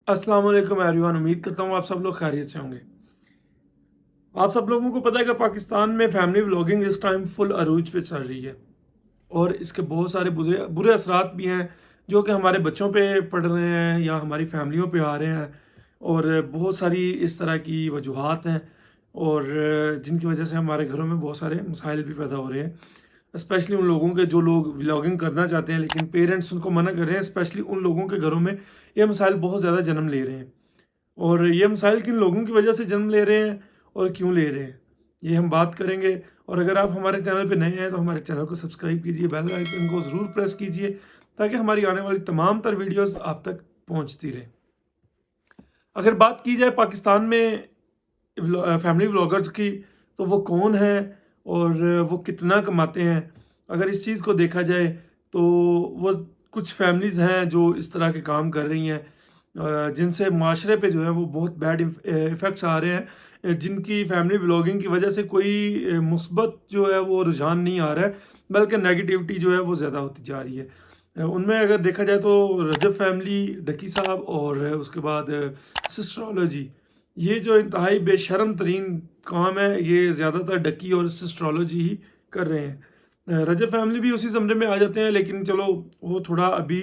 अस्सलाम वालेकुम एवरीवन। उम्मीद करता हूँ आप सब लोग खैरियत से होंगे। आप सब लोगों को पता है कि पाकिस्तान में फैमिली व्लॉगिंग इस टाइम फुल अरूज पे चल रही है और इसके बहुत सारे बुरे बुरे असरात भी हैं जो कि हमारे बच्चों पे पड़ रहे हैं या हमारी फैमिलियों पे आ रहे हैं। और बहुत सारी इस तरह की वजूहात हैं और जिनकी वजह से हमारे घरों में बहुत सारे मसाइल भी पैदा हो रहे हैं। स्पेशली उन लोगों के जो लोग व्लॉगिंग करना चाहते हैं लेकिन पेरेंट्स उनको मना कर रहे हैं। स्पेशली उन लोगों के घरों में ये मसाइल बहुत ज़्यादा जन्म ले रहे हैं। और ये मसाइल किन लोगों की वजह से जन्म ले रहे हैं और क्यों ले रहे हैं, ये हम बात करेंगे। और अगर आप हमारे चैनल पे नए हैं तो हमारे चैनल को सब्सक्राइब कीजिए, बेल आइकन को ज़रूर प्रेस कीजिए ताकि हमारी आने वाली तमाम तर वीडियोस आप तक पहुंचती रहे। अगर बात की जाए पाकिस्तान में फैमिली व्लॉगर्स की, तो वो कौन है और वो कितना कमाते हैं। अगर इस चीज़ को देखा जाए तो वो कुछ फैमिलीज़ हैं जो इस तरह के काम कर रही हैं जिनसे माशरे पे जो है वो बहुत बैड इफ़ेक्ट्स आ रहे हैं। जिनकी फैमिली व्लॉगिंग की वजह से कोई मुस्बत जो है वो रुझान नहीं आ रहा है, बल्कि नेगेटिविटी जो है वो ज़्यादा होती जा रही है। उनमें अगर देखा जाए तो रजब फैमिली, डकी साहब और उसके बाद सिस्ट्रोलॉजी, ये जो इंतहाई बेशरम तरीन काम है ये ज़्यादातर डकी और सिस्ट्रोलॉजी ही कर रहे हैं। रजब फैमिली भी उसी ज़मरे में आ जाते हैं, लेकिन चलो वो थोड़ा अभी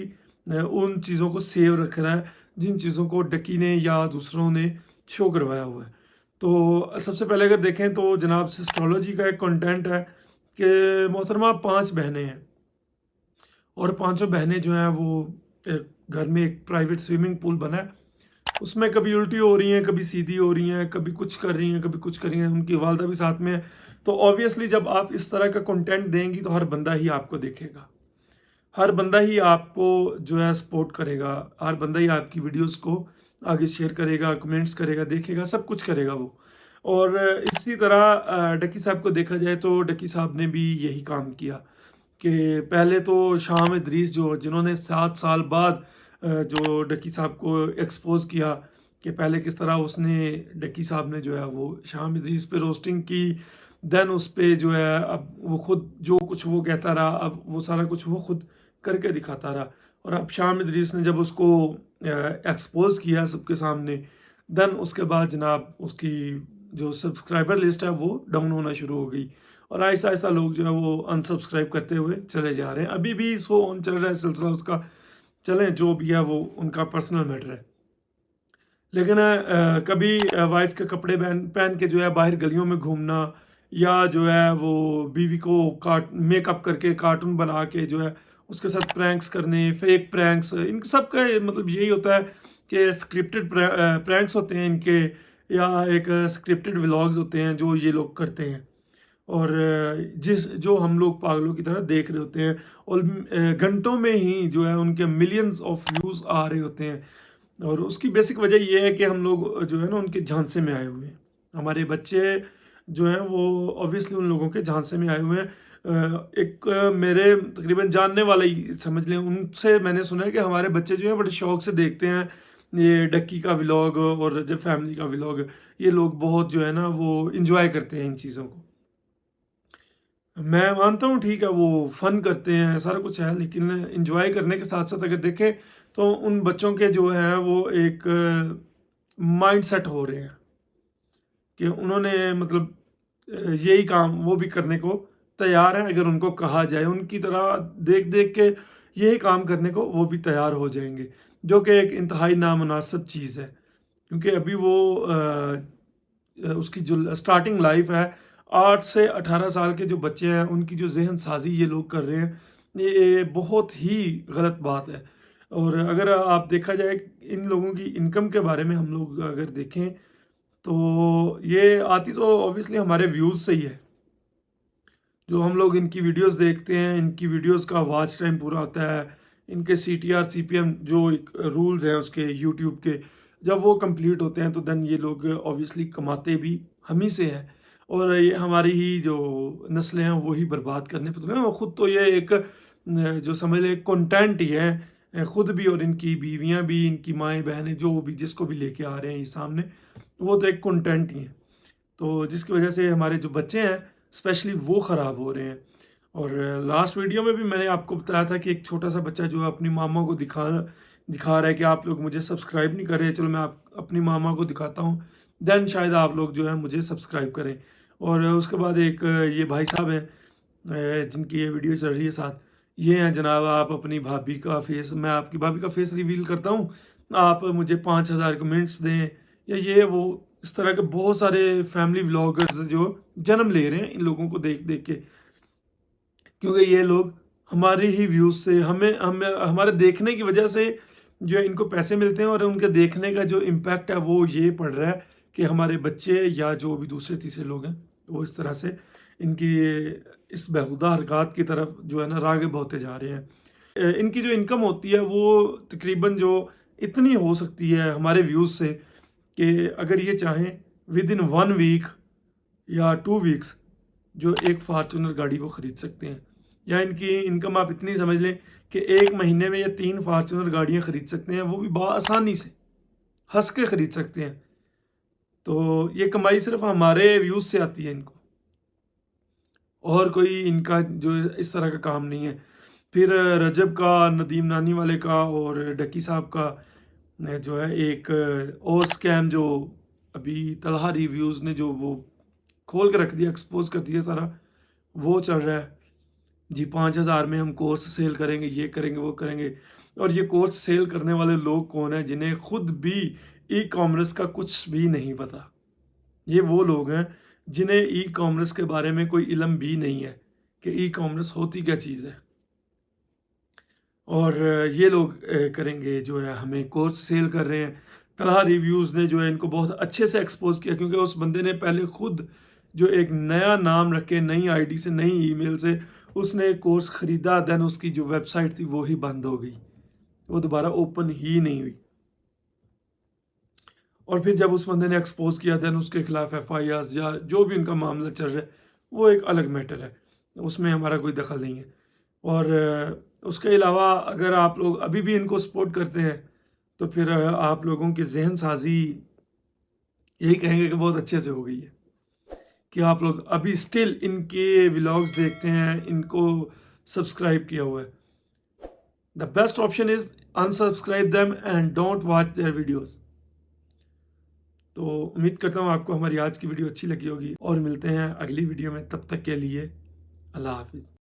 उन चीज़ों को सेव रख रहा है जिन चीज़ों को डकी ने या दूसरों ने शो करवाया हुआ है। तो सबसे पहले अगर देखें तो जनाब सिस्ट्रोलॉजी का एक कंटेंट है कि मोहतरमा 5 बहनें हैं और पांचों बहनें जो हैं वो घर में एक प्राइवेट स्विमिंग पूल बना है, उसमें कभी उल्टी हो रही हैं, कभी सीधी हो रही हैं, कभी कुछ कर रही हैं, कभी कुछ कर रही हैं, उनकी वालदा भी साथ में है। तो ऑब्वियसली जब आप इस तरह का कंटेंट देंगी तो हर बंदा ही आपको देखेगा, हर बंदा ही आपको जो है सपोर्ट करेगा, हर बंदा ही आपकी वीडियोस को आगे शेयर करेगा, कमेंट्स करेगा, देखेगा, सब कुछ करेगा वो। और इसी तरह डकी साहब को देखा जाए तो डकी साहब ने भी यही काम किया कि पहले तो शाम इदरीस जो जिन्होंने 7 साल बाद जो डकी साहब को एक्सपोज किया कि पहले किस तरह उसने डकी साहब ने जो है वो शाम इदरीस पे रोस्टिंग की, देन उस पे जो है अब वो खुद जो कुछ वो कहता रहा, अब वो सारा कुछ वो खुद करके दिखाता रहा। और अब शाम इदरीस ने जब उसको एक्सपोज किया सबके सामने, देन उसके बाद जनाब उसकी जो सब्सक्राइबर लिस्ट है वो डाउन होना शुरू हो गई और आहिस्ता आहिस्ता लोग जो है वो अनसब्सक्राइब करते हुए चले जा रहे हैं। अभी भी इसको ऑन चल रहा है सिलसिला उसका, चलें जो भी है वो उनका पर्सनल मैटर है। लेकिन कभी वाइफ के कपड़े पहन पहन के जो है बाहर गलियों में घूमना, या जो है वो बीवी को मेकअप करके कार्टून बना के जो है उसके साथ प्रैंक्स करने, फेक प्रैंक्स, इन सब का मतलब यही होता है कि स्क्रिप्टेड प्रैंक्स होते हैं इनके, या एक स्क्रिप्टेड व्लॉग्स होते हैं जो ये लोग करते हैं। और जिस जो हम लोग पागलों की तरह देख रहे होते हैं और घंटों में ही जो है उनके मिलियंस ऑफ व्यूज़ आ रहे होते हैं। और उसकी बेसिक वजह ये है कि हम लोग जो है ना उनके झांसे में आए हुए हैं। हमारे बच्चे जो हैं वो ऑब्वियसली उन लोगों के झांसे में आए हुए हैं। एक मेरे तकरीबन जानने वाला ही समझ लें, उनसे मैंने सुना है कि हमारे बच्चे जो हैं बड़े शौक से देखते हैं ये डक्की का व्लॉग और रजब फैमिली का व्लॉग। ये लोग बहुत जो है ना वो इंजॉय करते हैं इन चीज़ों को। मैं मानता हूँ ठीक है वो फन करते हैं, सारा कुछ है, लेकिन इंजॉय करने के साथ साथ अगर देखें तो उन बच्चों के जो हैं वो एक माइंड सेट हो रहे हैं कि उन्होंने मतलब यही काम वो भी करने को तैयार हैं। अगर उनको कहा जाए उनकी तरह देख देख के यही काम करने को वो भी तैयार हो जाएंगे, जो कि एक इंतहाई नामुनासिब चीज़ है। क्योंकि अभी वो उसकी जो स्टार्टिंग लाइफ है, 8 से 18 साल के जो बच्चे हैं उनकी जो जहन साजी ये लोग कर रहे हैं, ये बहुत ही गलत बात है। और अगर आप देखा जाए इन लोगों की इनकम के बारे में हम लोग अगर देखें तो ये आती तो ऑब्वियसली हमारे व्यूज़ से ही है। जो हम लोग इनकी वीडियोस देखते हैं, इनकी वीडियोस का वॉच टाइम पूरा होता है, इनके CTR CPM जो रूल्स हैं उसके यूट्यूब के, जब वो कंप्लीट होते हैं तो देन ये लोग ऑब्वियसली कमाते भी हम ही से हैं। और ये हमारी ही जो नस्लें हैं वो ही बर्बाद करने पर वो खुद तो ये एक जो समझ लें कंटेंट ही है, खुद भी और इनकी बीवियां भी, इनकी माएँ बहनें जो भी जिसको भी लेके आ रहे हैं ये सामने, वो तो एक कंटेंट ही है। तो जिसकी वजह से हमारे जो बच्चे हैं स्पेशली वो ख़राब हो रहे हैं। और लास्ट वीडियो में भी मैंने आपको बताया था कि एक छोटा सा बच्चा जो है अपनी मामा को دکھا رہا ہے کہ آپ لوگ مجھے سبسکرائب نہیں کر رہے، چلو میں اپنی ماما کو دکھاتا ہوں، دین شاید آپ لوگ جو ہے مجھے سبسکرائب کریں۔ اور اس کے بعد ایک یہ بھائی صاحب ہیں جن کی یہ ویڈیو چل رہی ہے ساتھ، یہ ہیں جناب، آپ اپنی بھابھی کا فیس، میں آپ کی بھابھی کا فیس ریویل کرتا ہوں، آپ مجھے 5000 کمنٹس دیں، یا یہ وہ اس طرح کے بہت سارے فیملی ولاگرز جو جنم لے رہے ہیں ان لوگوں کو دیکھ دیکھ کے، کیونکہ یہ لوگ ہماری ہی ویوز سے ہمارے دیکھنے کی وجہ سے جو ان کو پیسے ملتے ہیں، اور ان کے دیکھنے کا جو امپیکٹ ہے وہ یہ پڑ رہا ہے کہ ہمارے بچے یا جو بھی دوسرے تیسرے لوگ ہیں وہ اس طرح سے ان کی اس بیہودہ حرکات کی طرف جو ہے نا راغب ہوتے جا رہے ہیں۔ ان کی جو انکم ہوتی ہے وہ تقریباً جو اتنی ہو سکتی ہے ہمارے ویوز سے کہ اگر یہ چاہیں ود ان 1 ویک یا 2 ویکس جو ایک فارچونر گاڑی وہ خرید سکتے ہیں، یا ان کی انکم آپ اتنی سمجھ لیں کہ ایک مہینے میں یہ 3 فارچونر گاڑیاں خرید سکتے ہیں، وہ بھی بآسانی سے ہنس کے خرید سکتے ہیں۔ تو یہ کمائی صرف ہمارے ویوز سے آتی ہے ان کو، اور کوئی ان کا جو اس طرح کا کام نہیں ہے۔ پھر رجب کا، ندیم نانی والے کا اور ڈکی صاحب کا جو ہے ایک اور سکیم جو ابھی طلحہ ریویوز نے جو وہ کھول کے رکھ دیا، ایکسپوز کر دیا سارا، وہ چل رہا ہے جی 5000 میں ہم کورس سیل کریں گے، یہ کریں گے، وہ کریں گے۔ اور یہ کورس سیل کرنے والے لوگ کون ہیں؟ جنہیں خود بھی ای کامرس کا کچھ بھی نہیں پتہ۔ یہ وہ لوگ ہیں جنہیں ای کامرس کے بارے میں کوئی علم بھی نہیں ہے کہ ای کامرس ہوتی کیا چیز ہے، اور یہ لوگ کریں گے جو ہے ہمیں کورس سیل کر رہے ہیں۔ طلحہ ریویوز نے جو ہے ان کو بہت اچھے سے ایکسپوز کیا، کیونکہ اس بندے نے پہلے خود جو ایک نیا نام رکھ کے، نئی آئی ڈی سے، نئی ای میل سے اس نے کورس خریدا، دین اس کی جو ویب سائٹ تھی وہ ہی بند ہو گئی، وہ دوبارہ اوپن ہی نہیں ہوئی۔ اور پھر جب اس بندے نے ایکسپوز کیا، دین اس کے خلاف ایف آئی آرز یا جو بھی ان کا معاملہ چل رہا ہے وہ ایک الگ میٹر ہے، اس میں ہمارا کوئی دخل نہیں ہے۔ اور اس کے علاوہ اگر آپ لوگ ابھی بھی ان کو سپورٹ کرتے ہیں تو پھر آپ لوگوں کی ذہن سازی یہی کہیں گے کہ بہت اچھے سے ہو گئی ہے، کہ آپ لوگ ابھی سٹل ان کے ولاگز دیکھتے ہیں، ان کو سبسکرائب کیا ہوا ہے۔ The best option is unsubscribe them and don't watch their videos. تو امید کرتا ہوں آپ کو ہماری آج کی ویڈیو اچھی لگی ہوگی، اور ملتے ہیں اگلی ویڈیو میں، تب تک کے لیے اللہ حافظ۔